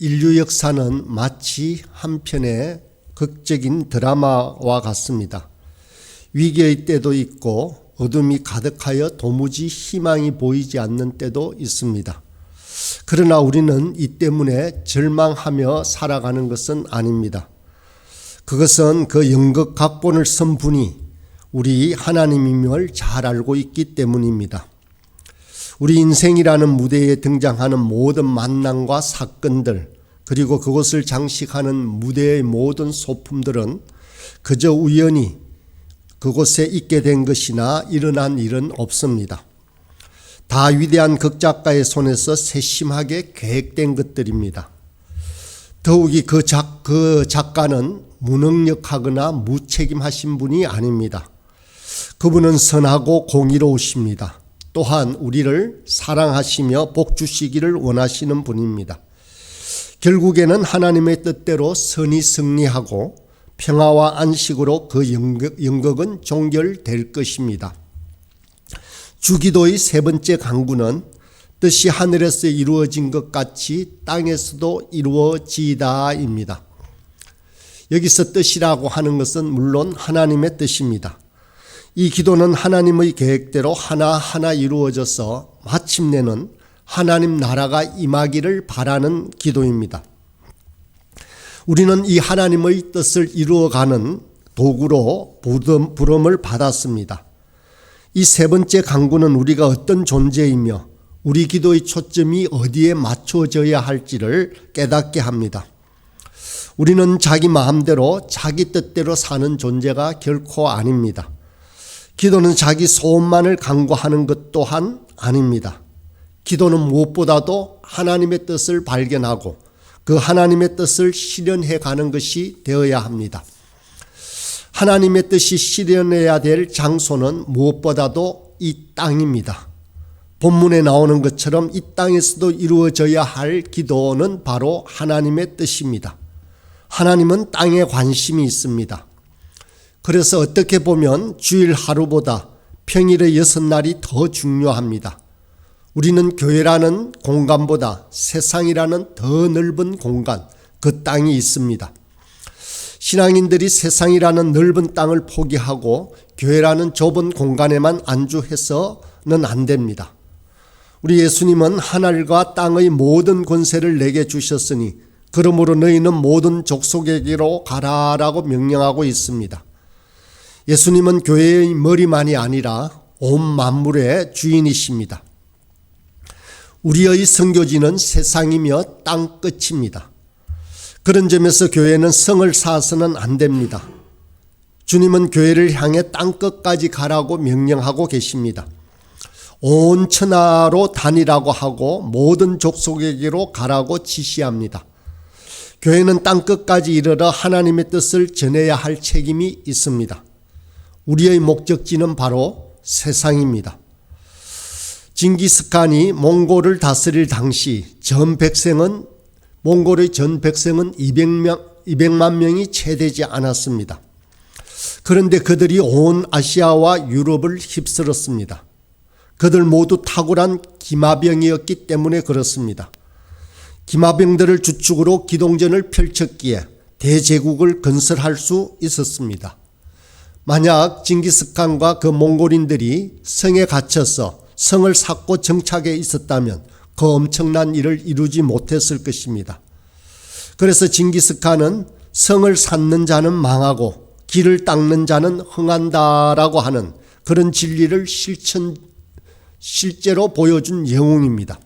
인류 역사는 마치 한 편의 극적인 드라마와 같습니다. 위기의 때도 있고 어둠이 가득하여 도무지 희망이 보이지 않는 때도 있습니다. 그러나 우리는 이 때문에 절망하며 살아가는 것은 아닙니다. 그것은 그 연극 각본을 쓴 분이 우리 하나님임을 잘 알고 있기 때문입니다. 우리 인생이라는 무대에 등장하는 모든 만남과 사건들, 그리고 그것을 장식하는 무대의 모든 소품들은 그저 우연히 그곳에 있게 된 것이나 일어난 일은 없습니다. 다 위대한 극작가의 손에서 세심하게 계획된 것들입니다. 더욱이 그 작가는 무능력하거나 무책임하신 분이 아닙니다. 그분은 선하고 공의로우십니다. 또한 우리를 사랑하시며 복 주시기를 원하시는 분입니다. 결국에는 하나님의 뜻대로 선이 승리하고 평화와 안식으로 그 연극은 종결될 것입니다. 주기도의 세 번째 강구는 뜻이 하늘에서 이루어진 것 같이 땅에서도 이루어지이다입니다. 여기서 뜻이라고 하는 것은 물론 하나님의 뜻입니다. 이 기도는 하나님의 계획대로 하나하나 이루어져서 마침내는 하나님 나라가 임하기를 바라는 기도입니다. 우리는 이 하나님의 뜻을 이루어가는 도구로 부름을 받았습니다. 이 세 번째 강구는 우리가 어떤 존재이며 우리 기도의 초점이 어디에 맞춰져야 할지를 깨닫게 합니다. 우리는 자기 마음대로 자기 뜻대로 사는 존재가 결코 아닙니다. 기도는 자기 소원만을 간구하는 것 또한 아닙니다. 기도는 무엇보다도 하나님의 뜻을 발견하고 그 하나님의 뜻을 실현해 가는 것이 되어야 합니다. 하나님의 뜻이 실현해야 될 장소는 무엇보다도 이 땅입니다. 본문에 나오는 것처럼 이 땅에서도 이루어져야 할 기도는 바로 하나님의 뜻입니다. 하나님은 땅에 관심이 있습니다. 그래서 어떻게 보면 주일 하루보다 평일의 6날이 더 중요합니다. 우리는 교회라는 공간보다 세상이라는 더 넓은 공간, 그 땅이 있습니다. 신앙인들이 세상이라는 넓은 땅을 포기하고 교회라는 좁은 공간에만 안주해서는 안 됩니다. 우리 예수님은 하늘과 땅의 모든 권세를 내게 주셨으니 그러므로 너희는 모든 족속에게로 가라라고 명령하고 있습니다. 예수님은 교회의 머리만이 아니라 온 만물의 주인이십니다. 우리의 선교지는 세상이며 땅 끝입니다. 그런 점에서 교회는 성을 쌓아서는 안 됩니다. 주님은 교회를 향해 땅 끝까지 가라고 명령하고 계십니다. 온 천하로 다니라고 하고 모든 족속에게로 가라고 지시합니다. 교회는 땅 끝까지 이르러 하나님의 뜻을 전해야 할 책임이 있습니다. 우리의 목적지는 바로 세상입니다. 징기스칸이 몽골을 다스릴 당시 몽골의 전 백성은 200만 명이 채 되지 않았습니다. 그런데 그들이 온 아시아와 유럽을 휩쓸었습니다. 그들 모두 탁월한 기마병이었기 때문에 그렇습니다. 기마병들을 주축으로 기동전을 펼쳤기에 대제국을 건설할 수 있었습니다. 만약 징기스칸과 그 몽골인들이 성에 갇혀서 성을 쌓고 정착해 있었다면 그 엄청난 일을 이루지 못했을 것입니다. 그래서 징기스칸은 성을 쌓는 자는 망하고 길을 닦는 자는 흥한다라고 하는 그런 진리를 실제로 보여준 영웅입니다.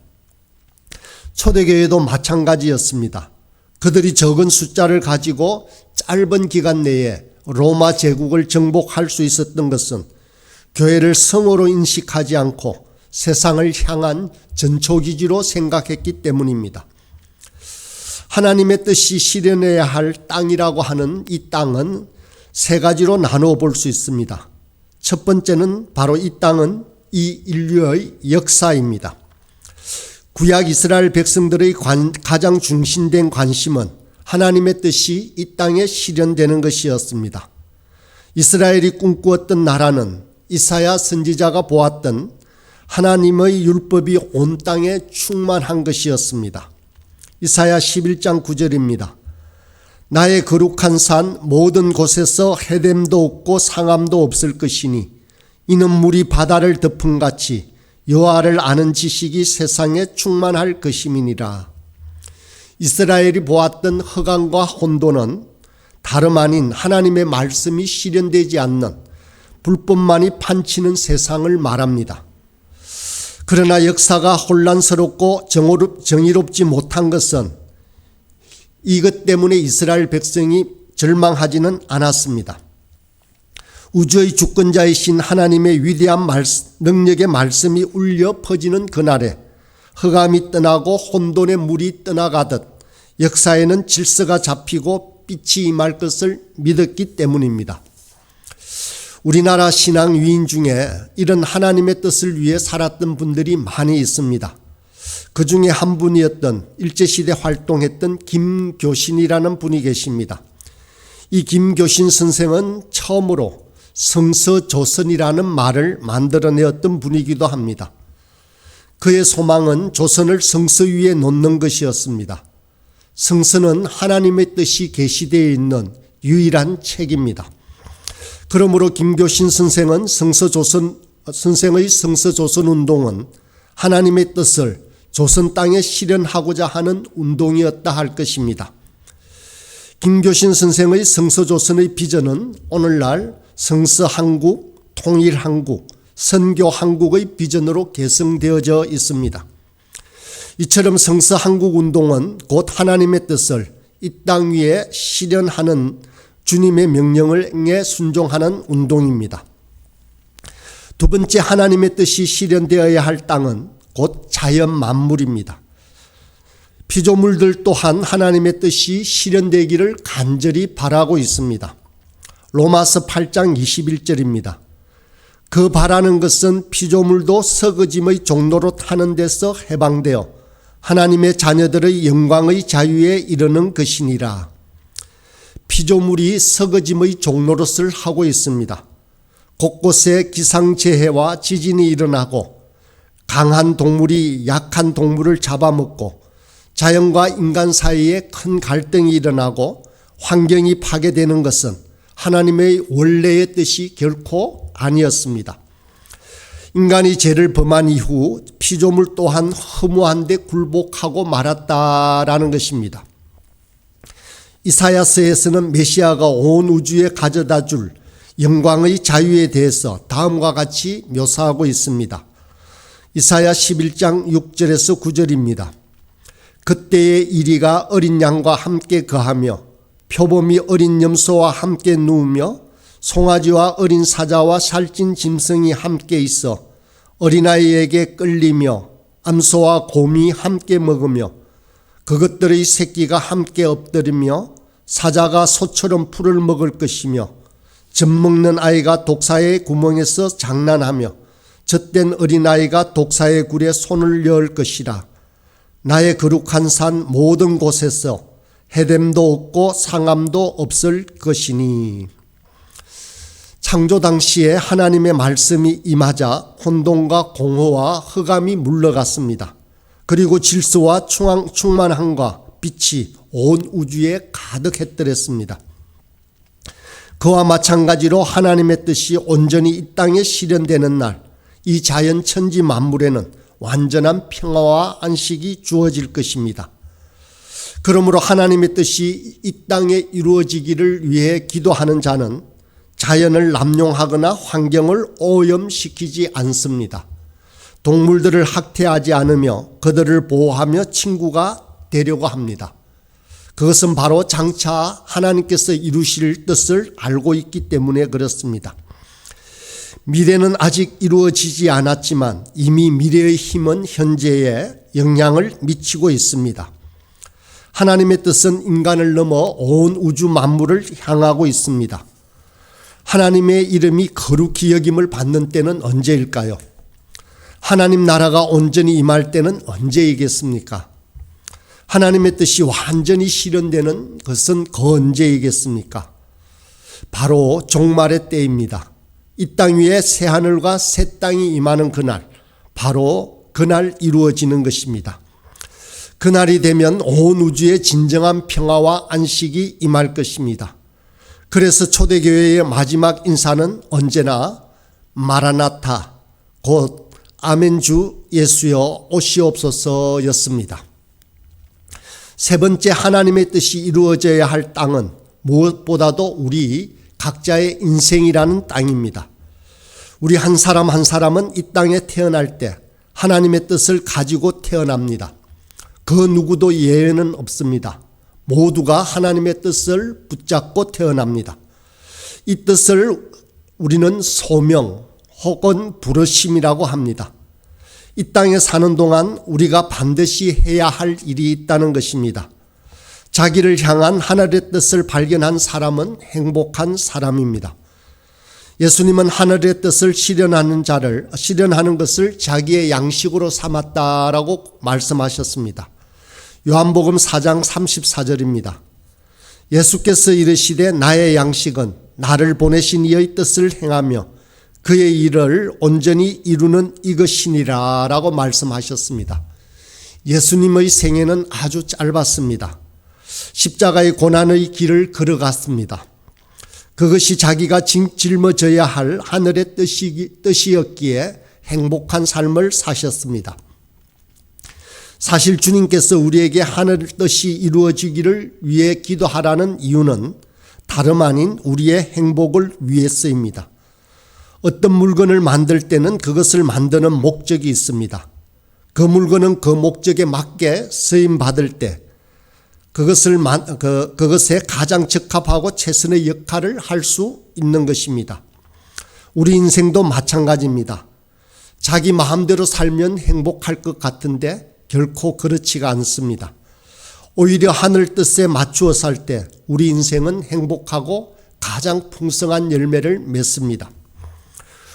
초대교회도 마찬가지였습니다. 그들이 적은 숫자를 가지고 짧은 기간 내에 로마 제국을 정복할 수 있었던 것은 교회를 성으로 인식하지 않고 세상을 향한 전초기지로 생각했기 때문입니다. 하나님의 뜻이 실현해야 할 땅이라고 하는 이 땅은 세 가지로 나누어 볼 수 있습니다. 첫 번째는 바로 이 땅은 이 인류의 역사입니다. 구약 이스라엘 백성들의 가장 중심된 관심은 하나님의 뜻이 이 땅에 실현되는 것이었습니다. 이스라엘이 꿈꾸었던 나라는 이사야 선지자가 보았던 하나님의 율법이 온 땅에 충만한 것이었습니다. 이사야 11장 9절입니다. 나의 거룩한 산 모든 곳에서 해됨도 없고 상함도 없을 것이니 이는 물이 바다를 덮음같이 여호와를 아는 지식이 세상에 충만할 것임이니라. 이스라엘이 보았던 흑암과 혼돈은 다름 아닌 하나님의 말씀이 실현되지 않는 불법만이 판치는 세상을 말합니다. 그러나 역사가 혼란스럽고 정의롭지 못한 것은 이것 때문에 이스라엘 백성이 절망하지는 않았습니다. 우주의 주권자이신 하나님의 위대한 능력의 말씀이 울려 퍼지는 그날에 흑암이 떠나고 혼돈의 물이 떠나가듯 역사에는 질서가 잡히고 빛이 임할 것을 믿었기 때문입니다. 우리나라 신앙 위인 중에 이런 하나님의 뜻을 위해 살았던 분들이 많이 있습니다. 그 중에 한 분이었던 일제시대 활동했던 김교신이라는 분이 계십니다. 이 김교신 선생은 처음으로 성서조선이라는 말을 만들어내었던 분이기도 합니다. 그의 소망은 조선을 성서 위에 놓는 것이었습니다. 성서는 하나님의 뜻이 계시되어 있는 유일한 책입니다. 그러므로 김교신 선생의 성서조선 운동은 하나님의 뜻을 조선 땅에 실현하고자 하는 운동이었다 할 것입니다. 김교신 선생의 성서조선의 비전은 오늘날 성서한국, 통일한국, 선교한국의 비전으로 개성되어져 있습니다. 이처럼 성서한국 운동은 곧 하나님의 뜻을 이 땅 위에 실현하는 주님의 명령에 순종하는 운동입니다. 두 번째, 하나님의 뜻이 실현되어야 할 땅은 곧 자연 만물입니다. 피조물들 또한 하나님의 뜻이 실현되기를 간절히 바라고 있습니다. 로마서 8장 21절입니다. 그 바라는 것은 피조물도 썩어짐의 종로로 타는 데서 해방되어 하나님의 자녀들의 영광의 자유에 이르는 것이니라. 피조물이 썩어짐의 종로릇을 하고 있습니다. 곳곳에 기상재해와 지진이 일어나고 강한 동물이 약한 동물을 잡아먹고 자연과 인간 사이에 큰 갈등이 일어나고 환경이 파괴되는 것은 하나님의 원래의 뜻이 결코 아니었습니다. 인간이 죄를 범한 이후 피조물 또한 허무한 데 굴복하고 말았다라는 것입니다. 이사야서에서는 메시아가 온 우주에 가져다 줄 영광의 자유에 대해서 다음과 같이 묘사하고 있습니다. 이사야 11장 6절에서 9절입니다. 그때의 이리가 어린 양과 함께 거하며 표범이 어린 염소와 함께 누우며 송아지와 어린 사자와 살찐 짐승이 함께 있어 어린아이에게 끌리며 암소와 곰이 함께 먹으며 그것들의 새끼가 함께 엎드리며 사자가 소처럼 풀을 먹을 것이며 젖먹는 아이가 독사의 구멍에서 장난하며 젖된 어린아이가 독사의 굴에 손을 넣을 것이라. 나의 거룩한 산 모든 곳에서 해됨도 없고 상함도 없을 것이니. 창조 당시에 하나님의 말씀이 임하자 혼돈과 공허와 흑암이 물러갔습니다. 그리고 질서와 충만함과 빛이 온 우주에 가득했더랬습니다. 그와 마찬가지로 하나님의 뜻이 온전히 이 땅에 실현되는 날, 이 자연 천지 만물에는 완전한 평화와 안식이 주어질 것입니다. 그러므로 하나님의 뜻이 이 땅에 이루어지기를 위해 기도하는 자는 자연을 남용하거나 환경을 오염시키지 않습니다. 동물들을 학대하지 않으며 그들을 보호하며 친구가 되려고 합니다. 그것은 바로 장차 하나님께서 이루실 뜻을 알고 있기 때문에 그렇습니다. 미래는 아직 이루어지지 않았지만 이미 미래의 힘은 현재에 영향을 미치고 있습니다. 하나님의 뜻은 인간을 넘어 온 우주 만물을 향하고 있습니다. 하나님의 이름이 거룩히 여김을 받는 때는 언제일까요? 하나님 나라가 온전히 임할 때는 언제이겠습니까? 하나님의 뜻이 완전히 실현되는 것은 그 언제이겠습니까? 바로 종말의 때입니다. 이 땅 위에 새 하늘과 새 땅이 임하는 그날, 바로 그날 이루어지는 것입니다. 그날이 되면 온 우주에 진정한 평화와 안식이 임할 것입니다. 그래서 초대교회의 마지막 인사는 언제나 마라나타, 곧 아멘 주 예수여 오시옵소서였습니다. 세 번째, 하나님의 뜻이 이루어져야 할 땅은 무엇보다도 우리 각자의 인생이라는 땅입니다. 우리 한 사람 한 사람은 이 땅에 태어날 때 하나님의 뜻을 가지고 태어납니다. 그 누구도 예외는 없습니다. 모두가 하나님의 뜻을 붙잡고 태어납니다. 이 뜻을 우리는 소명 혹은 부르심이라고 합니다. 이 땅에 사는 동안 우리가 반드시 해야 할 일이 있다는 것입니다. 자기를 향한 하늘의 뜻을 발견한 사람은 행복한 사람입니다. 예수님은 하늘의 뜻을 실현하는 것을 자기의 양식으로 삼았다라고 말씀하셨습니다. 요한복음 4장 34절입니다. 예수께서 이르시되 나의 양식은 나를 보내신 이의 뜻을 행하며 그의 일을 온전히 이루는 이것이니라 라고 말씀하셨습니다. 예수님의 생애는 아주 짧았습니다. 십자가의 고난의 길을 걸어갔습니다. 그것이 자기가 짊어져야 할 하늘의 뜻이었기에 행복한 삶을 사셨습니다. 사실 주님께서 우리에게 하늘 뜻이 이루어지기를 위해 기도하라는 이유는 다름 아닌 우리의 행복을 위해서입니다. 어떤 물건을 만들 때는 그것을 만드는 목적이 있습니다. 그 물건은 그 목적에 맞게 쓰임받을 때 그것에 가장 적합하고 최선의 역할을 할 수 있는 것입니다. 우리 인생도 마찬가지입니다. 자기 마음대로 살면 행복할 것 같은데 결코 그렇지가 않습니다. 오히려 하늘 뜻에 맞추어 살 때 우리 인생은 행복하고 가장 풍성한 열매를 맺습니다.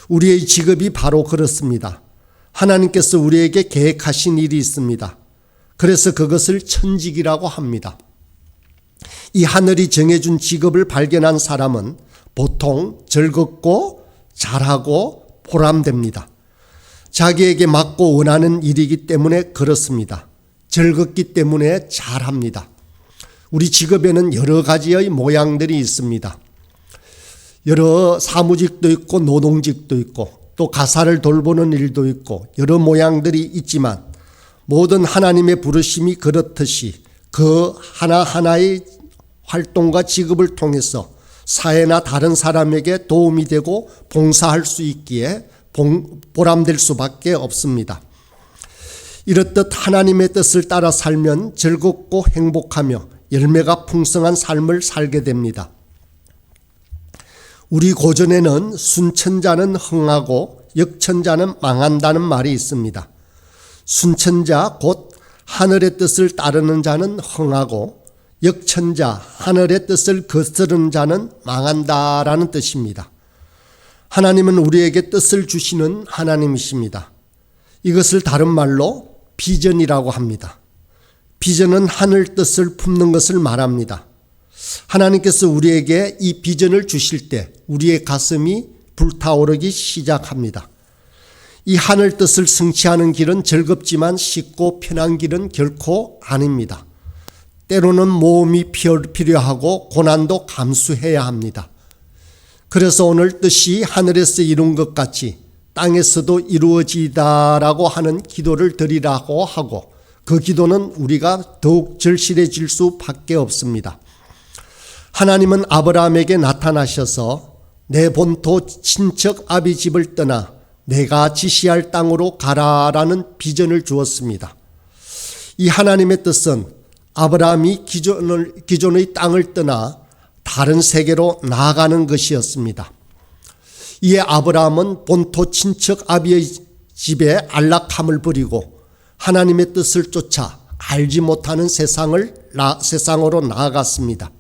우리의 직업이 바로 그렇습니다. 하나님께서 우리에게 계획하신 일이 있습니다. 그래서 그것을 천직이라고 합니다. 이 하늘이 정해준 직업을 발견한 사람은 보통 즐겁고 잘하고 보람됩니다. 자기에게 맞고 원하는 일이기 때문에 그렇습니다. 즐겁기 때문에 잘합니다. 우리 직업에는 여러 가지의 모양들이 있습니다. 여러 사무직도 있고 노동직도 있고 또 가사를 돌보는 일도 있고 여러 모양들이 있지만 모든 하나님의 부르심이 그렇듯이 그 하나하나의 활동과 직업을 통해서 사회나 다른 사람에게 도움이 되고 봉사할 수 있기에 보람될 수밖에 없습니다. 이렇듯 하나님의 뜻을 따라 살면 즐겁고 행복하며 열매가 풍성한 삶을 살게 됩니다. 우리 고전에는 순천자는 흥하고 역천자는 망한다는 말이 있습니다. 순천자 곧 하늘의 뜻을 따르는 자는 흥하고 역천자 하늘의 뜻을 거스르는 자는 망한다라는 뜻입니다. 하나님은 우리에게 뜻을 주시는 하나님이십니다. 이것을 다른 말로 비전이라고 합니다. 비전은 하늘 뜻을 품는 것을 말합니다. 하나님께서 우리에게 이 비전을 주실 때 우리의 가슴이 불타오르기 시작합니다. 이 하늘 뜻을 성취하는 길은 즐겁지만 쉽고 편한 길은 결코 아닙니다. 때로는 모험이 필요하고 고난도 감수해야 합니다. 그래서 오늘 뜻이 하늘에서 이룬 것 같이 땅에서도 이루어지다라고 하는 기도를 드리라고 하고 그 기도는 우리가 더욱 절실해질 수밖에 없습니다. 하나님은 아브라함에게 나타나셔서 내 본토 친척 아비 집을 떠나 내가 지시할 땅으로 가라라는 비전을 주었습니다. 이 하나님의 뜻은 아브라함이 기존의 땅을 떠나 다른 세계로 나아가는 것이었습니다. 이에 아브라함은 본토 친척 아비의 집에 안락함을 버리고 하나님의 뜻을 쫓아 알지 못하는 세상으로 나아갔습니다.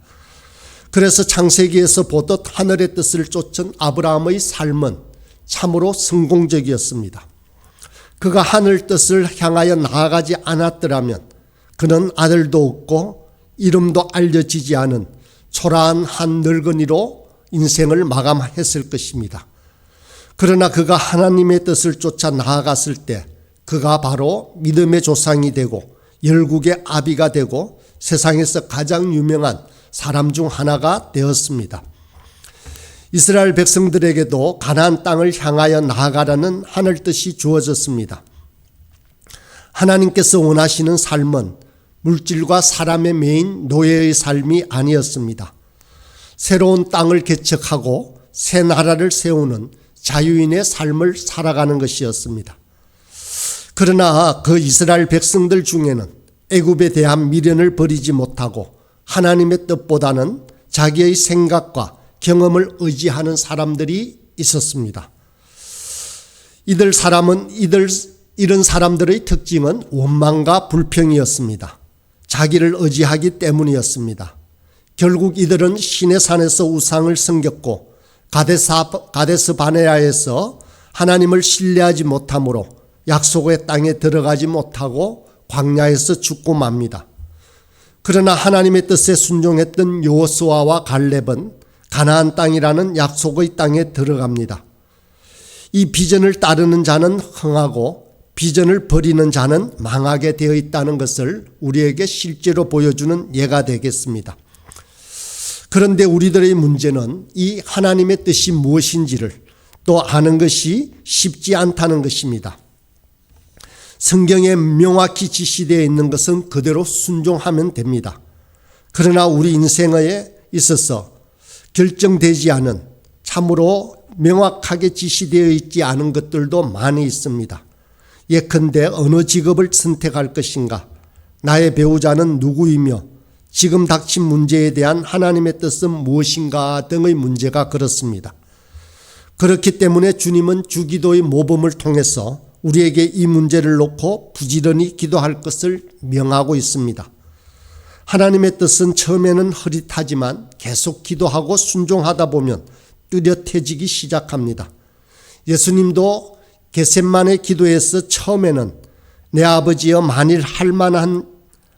그래서 창세기에서 보듯 하늘의 뜻을 쫓은 아브라함의 삶은 참으로 성공적이었습니다. 그가 하늘 뜻을 향하여 나아가지 않았더라면 그는 아들도 없고 이름도 알려지지 않은 초라한 한 늙은이로 인생을 마감했을 것입니다. 그러나 그가 하나님의 뜻을 쫓아 나아갔을 때 그가 바로 믿음의 조상이 되고 열국의 아비가 되고 세상에서 가장 유명한 사람 중 하나가 되었습니다. 이스라엘 백성들에게도 가나안 땅을 향하여 나아가라는 하늘 뜻이 주어졌습니다. 하나님께서 원하시는 삶은 물질과 사람의 매인 노예의 삶이 아니었습니다. 새로운 땅을 개척하고 새 나라를 세우는 자유인의 삶을 살아가는 것이었습니다. 그러나 그 이스라엘 백성들 중에는 애굽에 대한 미련을 버리지 못하고 하나님의 뜻보다는 자기의 생각과 경험을 의지하는 사람들이 있었습니다. 이런 사람들의 특징은 원망과 불평이었습니다. 자기를 의지하기 때문이었습니다. 결국 이들은 시내산에서 우상을 섬겼고 가데스 바네아에서 하나님을 신뢰하지 못함으로 약속의 땅에 들어가지 못하고 광야에서 죽고 맙니다. 그러나 하나님의 뜻에 순종했던 여호수아와 갈렙은 가나안 땅이라는 약속의 땅에 들어갑니다. 이 비전을 따르는 자는 흥하고 비전을 버리는 자는 망하게 되어 있다는 것을 우리에게 실제로 보여주는 예가 되겠습니다. 그런데 우리들의 문제는 이 하나님의 뜻이 무엇인지를 또 아는 것이 쉽지 않다는 것입니다. 성경에 명확히 지시되어 있는 것은 그대로 순종하면 됩니다. 그러나 우리 인생에 있어서 결정되지 않은, 참으로 명확하게 지시되어 있지 않은 것들도 많이 있습니다. 예컨대 어느 직업을 선택할 것인가, 나의 배우자는 누구이며 지금 닥친 문제에 대한 하나님의 뜻은 무엇인가 등의 문제가 그렇습니다. 그렇기 때문에 주님은 주기도의 모범을 통해서 우리에게 이 문제를 놓고 부지런히 기도할 것을 명하고 있습니다. 하나님의 뜻은 처음에는 흐릿하지만 계속 기도하고 순종하다 보면 뚜렷해지기 시작합니다. 예수님도 겟세마네 기도에서 처음에는 내 아버지여 만일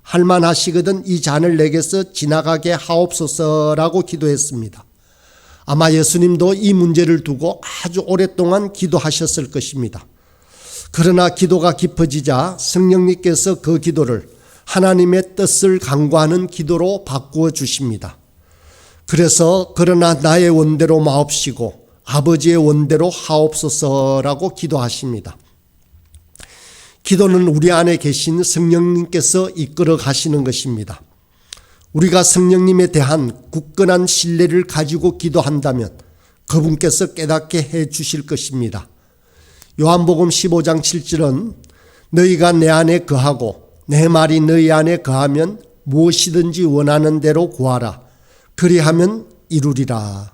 할만하시거든 이 잔을 내게서 지나가게 하옵소서라고 기도했습니다. 아마 예수님도 이 문제를 두고 아주 오랫동안 기도하셨을 것입니다. 그러나 기도가 깊어지자 성령님께서 그 기도를 하나님의 뜻을 간구하는 기도로 바꾸어 주십니다. 그래서 그러나 나의 원대로 마옵시고 아버지의 원대로 하옵소서라고 기도하십니다. 기도는 우리 안에 계신 성령님께서 이끌어 가시는 것입니다. 우리가 성령님에 대한 굳건한 신뢰를 가지고 기도한다면 그분께서 깨닫게 해 주실 것입니다. 요한복음 15장 7절은 너희가 내 안에 거하고 내 말이 너희 안에 거하면 무엇이든지 원하는 대로 구하라. 그리하면 이루리라.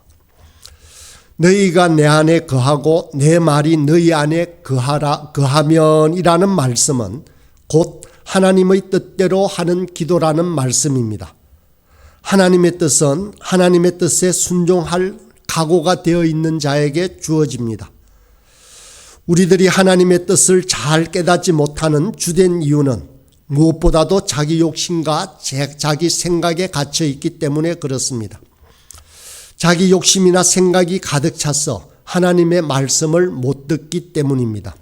너희가 내 안에 거하고 내 말이 너희 안에 거하면이라는 말씀은 곧 하나님의 뜻대로 하는 기도라는 말씀입니다. 하나님의 뜻은 하나님의 뜻에 순종할 각오가 되어 있는 자에게 주어집니다. 우리들이 하나님의 뜻을 잘 깨닫지 못하는 주된 이유는 무엇보다도 자기 욕심과 자기 생각에 갇혀 있기 때문에 그렇습니다. 자기 욕심이나 생각이 가득 차서 하나님의 말씀을 못 듣기 때문입니다.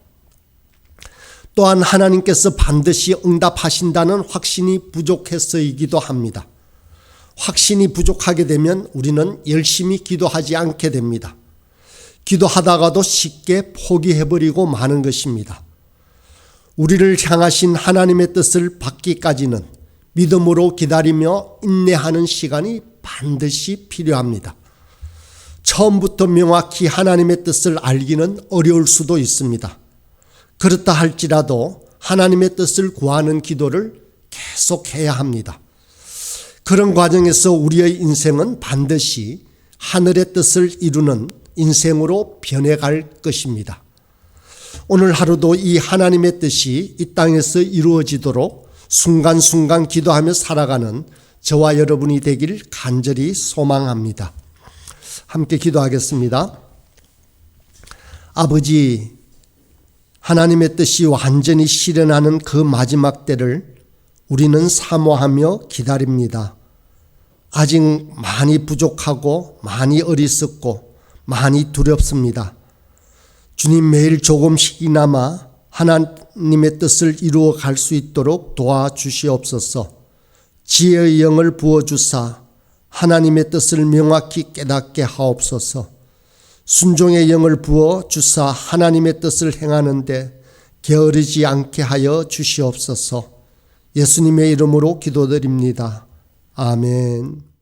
또한 하나님께서 반드시 응답하신다는 확신이 부족해서이기도 합니다. 확신이 부족하게 되면 우리는 열심히 기도하지 않게 됩니다. 기도하다가도 쉽게 포기해버리고 마는 것입니다. 우리를 향하신 하나님의 뜻을 받기까지는 믿음으로 기다리며 인내하는 시간이 반드시 필요합니다. 처음부터 명확히 하나님의 뜻을 알기는 어려울 수도 있습니다. 그렇다 할지라도 하나님의 뜻을 구하는 기도를 계속해야 합니다. 그런 과정에서 우리의 인생은 반드시 하늘의 뜻을 이루는 인생으로 변해갈 것입니다. 오늘 하루도 이 하나님의 뜻이 이 땅에서 이루어지도록 순간순간 기도하며 살아가는 저와 여러분이 되길 간절히 소망합니다. 함께 기도하겠습니다. 아버지, 하나님의 뜻이 완전히 실현하는 그 마지막 때를 우리는 사모하며 기다립니다. 아직 많이 부족하고 많이 어리석고 많이 두렵습니다. 주님, 매일 조금씩이나마 하나님의 뜻을 이루어 갈 수 있도록 도와주시옵소서. 지혜의 영을 부어주사 하나님의 뜻을 명확히 깨닫게 하옵소서. 순종의 영을 부어 주사 하나님의 뜻을 행하는데 게으르지 않게 하여 주시옵소서. 예수님의 이름으로 기도드립니다. 아멘.